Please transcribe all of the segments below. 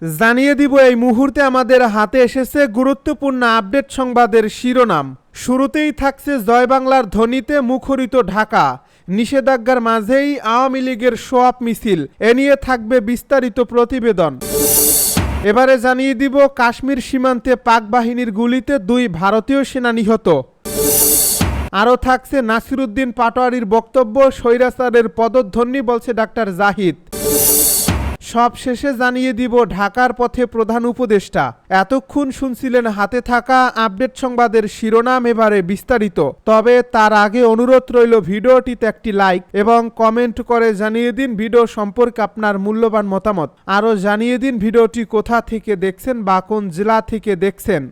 জানিয়ে দিব এই মুহূর্তে আমাদের হাতে এসেছে গুরুত্বপূর্ণ আপডেট সংবাদের শিরোনাম। শুরুতেই থাকছে জয় বাংলার ধ্বনিতে মুখরিত ঢাকা, নিষেধাজ্ঞার মাঝেই আওয়ামী লীগের শো অফ মিছিল, এ নিয়ে থাকবে বিস্তারিত প্রতিবেদন। এবারে জানিয়ে দিব কাশ্মীর সীমান্তে পাক বাহিনীর গুলিতে 2 ভারতীয় সেনা নিহত। আরও থাকছে নাসিরউদ্দিন পাটোয়ারির বক্তব্য, স্বৈরাচারের পদধ্বনি বলছে ডাক্তার জাহিদ। সব শেষে জানিয়ে দিব ঢাকার পথে প্রধান উপদেষ্টা। এতক্ষণ শুনছিলেন হাতে থাকা আপডেট সংবাদের শিরোনাম, এবারে বিস্তারিত। তবে তার আগে অনুরোধ রইল ভিডিওটিতে একটি লাইক এবং কমেন্ট করে জানিয়ে দিন ভিডিও সম্পর্কে আপনার মূল্যবান মতামত। আরও জানিয়ে দিন ভিডিওটি কোথা থেকে দেখছেন বা কোন জেলা থেকে দেখছেন।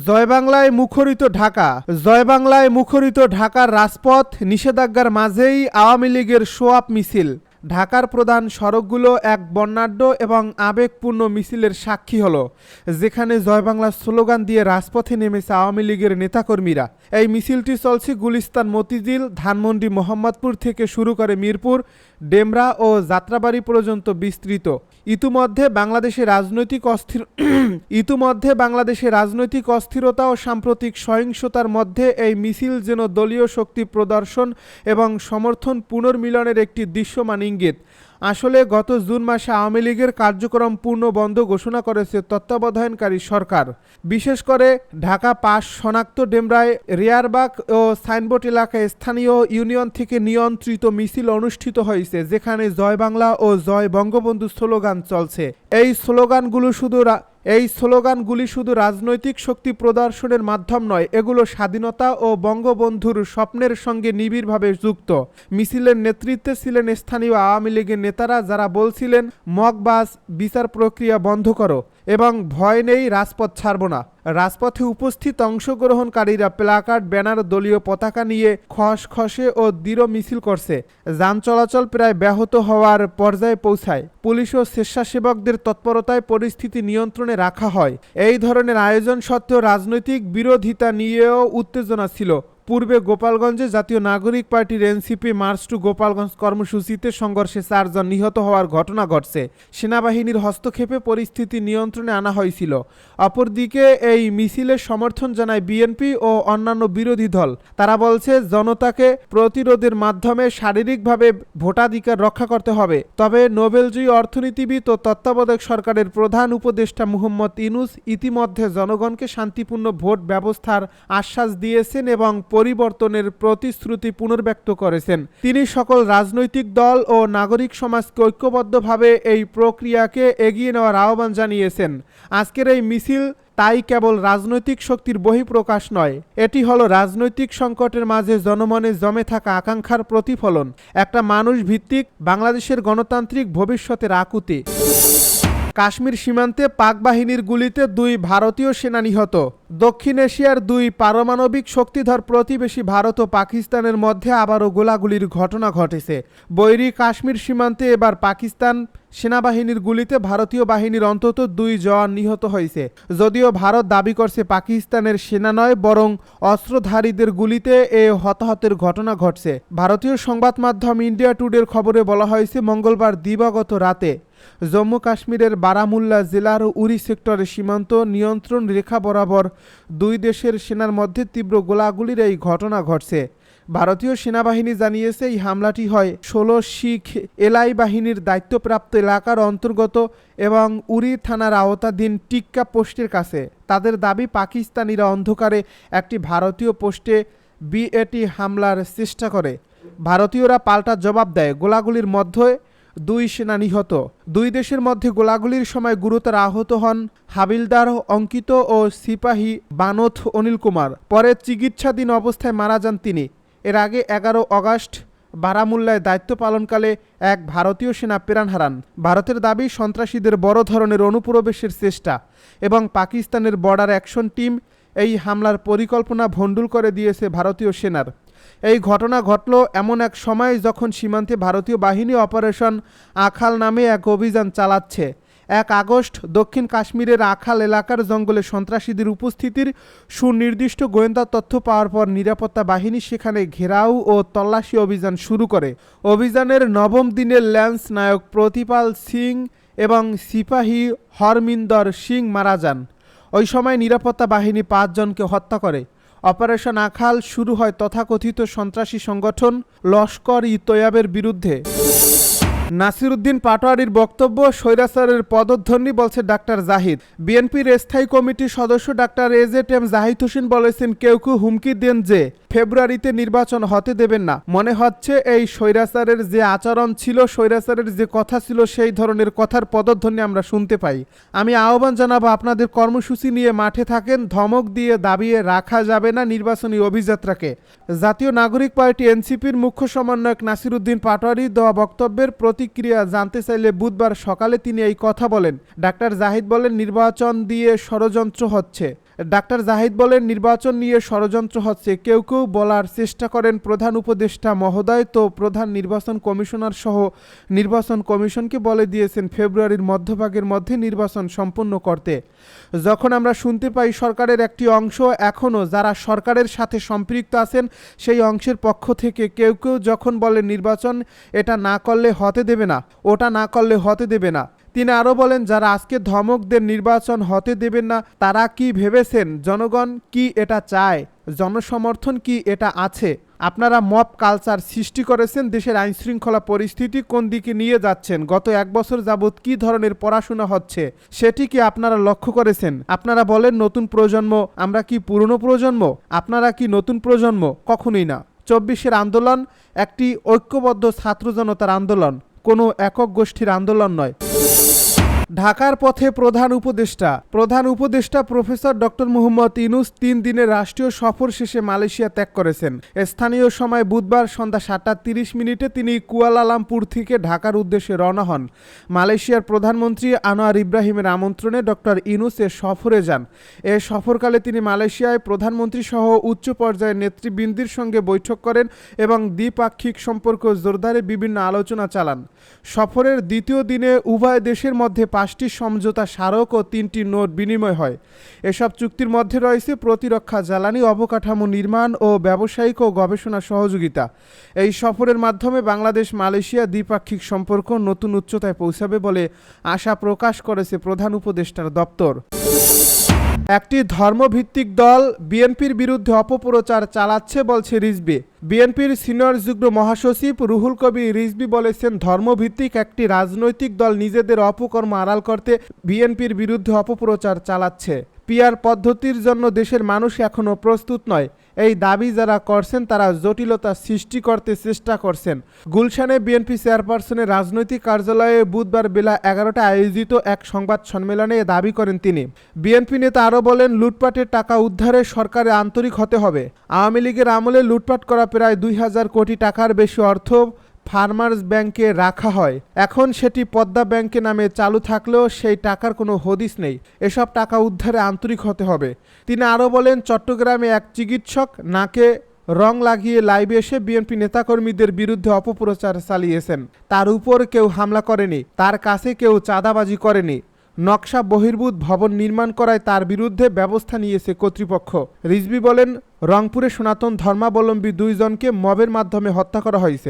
জয় বাংলায় মুখরিত ঢাকা। জয় বাংলায় মুখরিত ঢাকার রাজপথ, নিষেধাজ্ঞার মাঝেই আওয়ামী লীগের শো অফ মিছিল। ঢাকার প্রধান সড়কগুলো এক বর্ণাঢ্য এবং আবেগপূর্ণ মিছিলের সাক্ষী হলো, যেখানে জয় বাংলা স্লোগান দিয়ে রাজপথে নেমেছে আওয়ামী লীগের নেতাকর্মীরা। এই মিছিলটি চলছে গুলিস্তান, মতিঝিল, ধানমন্ডি, মোহাম্মদপুর থেকে শুরু করে মিরপুর, ডেমরা ও যাত্রাবাড়ি পর্যন্ত বিস্তৃত। ইতিমধ্যে বাংলাদেশে রাজনৈতিক অস্থিরতা ও সাম্প্রতিক সহিংসতার মধ্যে এই মিছিল যেন দলীয় শক্তি প্রদর্শন এবং সমর্থন পুনর্মিলনের একটি দৃশ্যমান ইঙ্গিত। আসলে গত জুন মাসে আওয়ামী লীগের কার্যক্রম পূর্ণ বন্ধ ঘোষণা করেছে তত্ত্বাবধানকারী সরকার। বিশেষ করে ঢাকা পাশ শনাক্ত ডেমরায় রেয়ারবাগ ও সাইনবোর্ড এলাকায় স্থানীয় ইউনিয়ন থেকে নিয়ন্ত্রিত মিছিল অনুষ্ঠিত হয়েছে, যেখানে জয় বাংলা ও জয় বঙ্গবন্ধু স্লোগান চলছে। এই স্লোগানগুলি শুধু রাজনৈতিক শক্তি প্রদর্শনের মাধ্যম নয়, এগুলো স্বাধীনতা ও বঙ্গবন্ধুর স্বপ্নের সঙ্গে নিবিড়ভাবে যুক্ত। মিছিলের নেতৃত্বে ছিলেন স্থানীয় আওয়ামী লীগের নেতারা, যারা বলছিলেন মগবাজ, বিচার প্রক্রিয়া বন্ধ করো এবং ভয় নেই, রাজপথ ছাড়ব না। রাজপথে উপস্থিত অংশগ্রহণকারীরা প্লাকার্ড, ব্যানার, দলীয় পতাকা নিয়ে খসখসে ও দৃঢ় মিছিল করছে। যান চলাচল প্রায় ব্যাহত হওয়ার পর্যায়ে পৌঁছায়। পুলিশ ও স্বেচ্ছাসেবকদের তৎপরতায় পরিস্থিতি নিয়ন্ত্রণে রাখা হয়। এই ধরনের আয়োজন সত্ত্বেও রাজনৈতিক বিরোধিতা নিয়েও উত্তেজনা ছিল। পূর্বে গোপালগঞ্জে জাতীয় নাগরিক পার্টির এনসিপি মার্চ টু গোপালগঞ্জ কর্মসূচিতে সংঘর্ষে 4 জন নিহত হওয়ার ঘটনা ঘটছে। সেনাবাহিনীর হস্তক্ষেপে পরিস্থিতি নিয়ন্ত্রণে আনা হয়েছিল। অপরদিকে এই মিছিলের সমর্থন জানায় বিএনপি ও অন্যান্য বিরোধী দল। তারা বলছে জনতাকে প্রতিরোধের মাধ্যমে শারীরিকভাবে ভোটাধিকার রক্ষা করতে হবে। তবে নোবেলজয়ী অর্থনীতিবিদ ও তত্ত্বাবধায়ক সরকারের প্রধান উপদেষ্টা মুহাম্মদ ইউনূস ইতিমধ্যে জনগণকে শান্তিপূর্ণ ভোট ব্যবস্থার আশ্বাস দিয়েছেন এবং পরিবর্তনের প্রতিশ্রুতি পুনর্ব্যক্ত করেছেন। তিনি সকল রাজনৈতিক দল ও নাগরিক সমাজকে ঐক্যবদ্ধভাবে এই প্রক্রিয়াকে এগিয়ে নেওয়ার আহ্বান জানিয়েছেন। আজকের এই মিছিল তাই কেবল রাজনৈতিক শক্তির বহিঃপ্রকাশ নয়, এটি হলো রাজনৈতিক সংকটের মাঝে জনমনে জমে থাকা আকাঙ্ক্ষার প্রতিফলন, একটা মানুষ ভিত্তিক বাংলাদেশের গণতান্ত্রিক ভবিষ্যতের আকুতি। কাশ্মীর সীমান্তে পাক বাহিনীর গুলিতে 2 ভারতীয় সেনা নিহত। দক্ষিণ এশিয়ার 2 পারমাণবিক শক্তিধর প্রতিবেশী ভারত ও পাকিস্তানের মধ্যে আবারও গোলাগুলির ঘটনা ঘটেছে। বৈরী কাশ্মীর সীমান্তে এবার পাকিস্তান সেনাবাহিনীর গুলিতে ভারতীয় বাহিনীর অন্তত 2 জওয়ান নিহত হয়েছে। যদিও ভারত দাবি করছে পাকিস্তানের সেনা নয়, বরং অস্ত্রধারীদের গুলিতে এ হতাহতের ঘটনা ঘটছে। ভারতীয় সংবাদ মাধ্যম ইন্ডিয়া টুডের খবরে বলা হয়েছে, মঙ্গলবার দিবাগত রাতে জম্মু কাশ্মীরের বারামুল্লা জেলার উরি সেক্টরের সীমান্ত নিয়ন্ত্রণ রেখা বরাবর 2 দেশের সেনার মধ্যে তীব্র গোলাগুলির এই ঘটনা ঘটছে। ভারতীয় সেনাবাহিনী জানিয়েছে এই হামলাটি হয় 16 শিখ এলাই বাহিনীর দায়িত্বপ্রাপ্ত এলাকার অন্তর্গত এবং উরি থানার আওতাধীন টিক্কা পোস্টের কাছে। তাদের দাবি, পাকিস্তানিরা অন্ধকারে একটি ভারতীয় পোস্টে বিএটি হামলার চেষ্টা করে। ভারতীয়রা পাল্টা জবাব দেয়। গোলাগুলির মধ্যে 2 সেনা নিহত। 2 দেশের মধ্যে গোলাগুলির সময় গুরুতর আহত হন হাবিলদার অঙ্কিত ও সিপাহী বানোথ অনিল কুমার। পরে চিকিৎসাধীন অবস্থায় মারা যান তিনি। এর আগে 11 অগাস্ট বারামুল্লায় দায়িত্ব পালনকালে এক ভারতীয় সেনা প্রাণ হারান। ভারতের দাবি, সন্ত্রাসীদের বড় ধরনের অনুপ্রবেশের চেষ্টা এবং পাকিস্তানের বর্ডার অ্যাকশন টিম এই হামলার পরিকল্পনা ভণ্ডুল করে দিয়েছে ভারতীয় সেনার। এই ঘটনা ঘটল এমন এক সময় যখন সীমান্তে ভারতীয় বাহিনী অপারেশন আখাল নামে এক অভিযান চালাচ্ছে। 1 আগস্ট দক্ষিণ কাশ্মীরের আখাল এলাকার জঙ্গলে সন্ত্রাসীদের উপস্থিতির সুনির্দিষ্ট গোয়েন্দা তথ্য পাওয়ার পর নিরাপত্তা বাহিনী সেখানে ঘেরাও ও তল্লাশি অভিযান শুরু করে। অভিযানের 9ম দিনের ল্যান্স নায়ক প্রতিপাল সিং এবং সিপাহী হরমিন্দর সিং মারা যান। ওই সময় নিরাপত্তা বাহিনী 5 জনকে হত্যা করে। অপারেশন আখাল শুরু হয় তথাকথিত সন্ত্রাসী সংগঠন লস্কর-ই-তৈয়বের বিরুদ্ধে। নাসিরউদ্দিন পাটোয়ারীর বক্তব্য স্বৈরাচারের পদধ্বনি, বলছে ডাক্তার জাহিদ। বিএনপির স্থায়ী কমিটির সদস্য ডাক্তার এজেড-এম জাহিদ হোসেন বলেছেন, কেউ কেউ হুমকি দেন যে ফেব্রুয়ারিতে নির্বাচন হতে দেবেন না। মনে হচ্ছে এই স্বৈরাচারের যে আচরণ ছিল, স্বৈরাচারের যে কথা ছিল, সেই ধরনের কথার পদধ্বনি আমরা শুনতে পাই। আমি আহ্বান জানাবো, আপনাদের কর্মসূচি নিয়ে মাঠে থাকেন। ধমক দিয়ে দাবিয়ে রাখা যাবে না নির্বাচনী অভিযাত্রাকে। জাতীয় নাগরিক পার্টি এনসিপির মুখ্য সমন্বয়ক নাসিরউদ্দিন পাটোয়ারী দেওয়া বক্তব্যের প্রতিক্রিয়া জানতে চাইলে বুধবার সকালে তিনি এই কথা বলেন। ডাক্তার জাহিদ বলেন, নির্বাচন দিয়ে ষড়যন্ত্র হচ্ছে। ডাক্তার জাহিদ বলেন, নির্বাচন নিয়ে ষড়যন্ত্র হচ্ছে। কেউ কেউ বলার চেষ্টা করেন প্রধান উপদেষ্টা মহোদয় তো প্রধান নির্বাচন কমিশনার সহ নির্বাচন কমিশনকে বলে দিয়েছেন ফেব্রুয়ারির মধ্যভাগের মধ্যে নির্বাচন সম্পন্ন করতে। যখন আমরা শুনতে পাই সরকারের একটি অংশ, এখনও যারা সরকারের সাথে সম্পৃক্ত আছেন সেই অংশের পক্ষ থেকে কেউ কেউ যখন বলে নির্বাচন এটা না করলে হতে দেবে না, ওটা না করলে হতে দেবে না। তিনি আরও বলেন, যারা আজকে ধমক দেন নির্বাচন হতে দেবেন না, তারা কি ভেবেছেন জনগণ কি এটা চায়? জনসমর্থন কি এটা আছে? আপনারা মব কালচার সৃষ্টি করেছেন। দেশের আইনশৃঙ্খলা পরিস্থিতি কোন দিকে নিয়ে যাচ্ছেন? গত 1 বছর যাবৎ কি ধরনের পড়াশোনা হচ্ছে সেটি কি আপনারা লক্ষ্য করেছেন? আপনারা বলেন নতুন প্রজন্ম, আমরা কি পুরনো প্রজন্ম? আপনারা কি নতুন প্রজন্ম? কখনোই না। 24-এর আন্দোলন একটি ঐক্যবদ্ধ ছাত্র জনতার আন্দোলন, কোনো একক গোষ্ঠীর আন্দোলন নয়। ঢাকার পথে প্রধান উপদেষ্টা প্রফেসর ডক্টর মোহাম্মদ ইউনূস 3 দিনের রাষ্ট্রীয় সফর শেষে মালয়েশিয়া ত্যাগ করেছেন। স্থানীয় সময় বুধবার সন্ধ্যা 7:30 তিনি কুয়ালালামপুর থেকে ঢাকার উদ্দেশ্যে রওনা হন। মালয়েশিয়ার প্রধানমন্ত্রী আনোয়ার ইব্রাহিমের আমন্ত্রণে ডক্টর ইউনূস এ সফরে যান। এ সফরকালে তিনি মালয়েশিয়ায় প্রধানমন্ত্রী সহ উচ্চ পর্যায়ের নেতৃবৃন্দের সঙ্গে বৈঠক করেন এবং দ্বিপাক্ষিক সম্পর্ক জোরদারে বিভিন্ন আলোচনা চালান। সফরের দ্বিতীয় দিনে উভয় দেশের মধ্যে 5টি সমঝোতা স্মারক ও 3টি নোট বিনিময় হয়। এসব চুক্তির মধ্যে রয়েছে প্রতিরক্ষা, জ্বালানি, অবকাঠামো নির্মাণ ও ব্যবসায়িক ও গবেষণা সহযোগিতা। এই সফরের মাধ্যমে বাংলাদেশ মালয়েশিয়া দ্বিপাক্ষিক সম্পর্ক নতুন উচ্চতায় পৌঁছাবে বলে আশা প্রকাশ করেছে প্রধান উপদেষ্টার দপ্তর। একটি ধর্মভিত্তিক দল বিএনপির বিরুদ্ধে অপপ্রচার চালাচ্ছে বলছে রিজভী। বিএনপির সিনিয়র যুগ্ম মহাসচিব রুহুল কবির রিজভী বলেছেন, ধর্মভিত্তিক একটি রাজনৈতিক দল নিজেদের অপকর্ম আড়াল করতে বিএনপির বিরুদ্ধে অপপ্রচার চালাচ্ছে। পিআর পদ্ধতির জন্য দেশের মানুষ এখনও প্রস্তুত নয়। এই দাবি যারা করছেন তারা জটিলতা সৃষ্টি করতে চেষ্টা করছেন। গুলশানে বিএনপি চেয়ারপারসনের রাজনৈতিক কার্যালয়ে বুধবার বেলা 11টায় আয়োজিত এক সংবাদ সম্মেলনে এ দাবি করেন তিনি। বিএনপি নেতা আরও বলেন, লুটপাটের টাকা উদ্ধারে সরকারে আন্তরিক হতে হবে। আওয়ামী লীগের আমলে লুটপাট করা প্রায় 2000 কোটি টাকার বেশি অর্থ ফার্মার্স ব্যাংকে রাখা হয়। এখন সেটি পদ্মা ব্যাংকে নামে চালু থাকলেও সেই টাকার কোনো হদিস নেই। এসব টাকা উদ্ধারে আন্তরিক হতে হবে। তিনি আরও বলেন, চট্টগ্রামে এক চিকিৎসক নাকে রং লাগিয়ে লাইভে এসে বিএনপি নেতাকর্মীদের বিরুদ্ধে অপপ্রচার চালিয়েছেন। তার উপর কেউ হামলা করেনি, তার কাছে কেউ চাঁদাবাজি করেনি। নকশা বহির্ভূত ভবন নির্মাণ করায় তার বিরুদ্ধে ব্যবস্থা নিয়েছে কর্তৃপক্ষ। রিজভী বলেন, রংপুরে সনাতন ধর্মাবলম্বী 2 জনকে মবের মাধ্যমে হত্যা করা হয়েছে।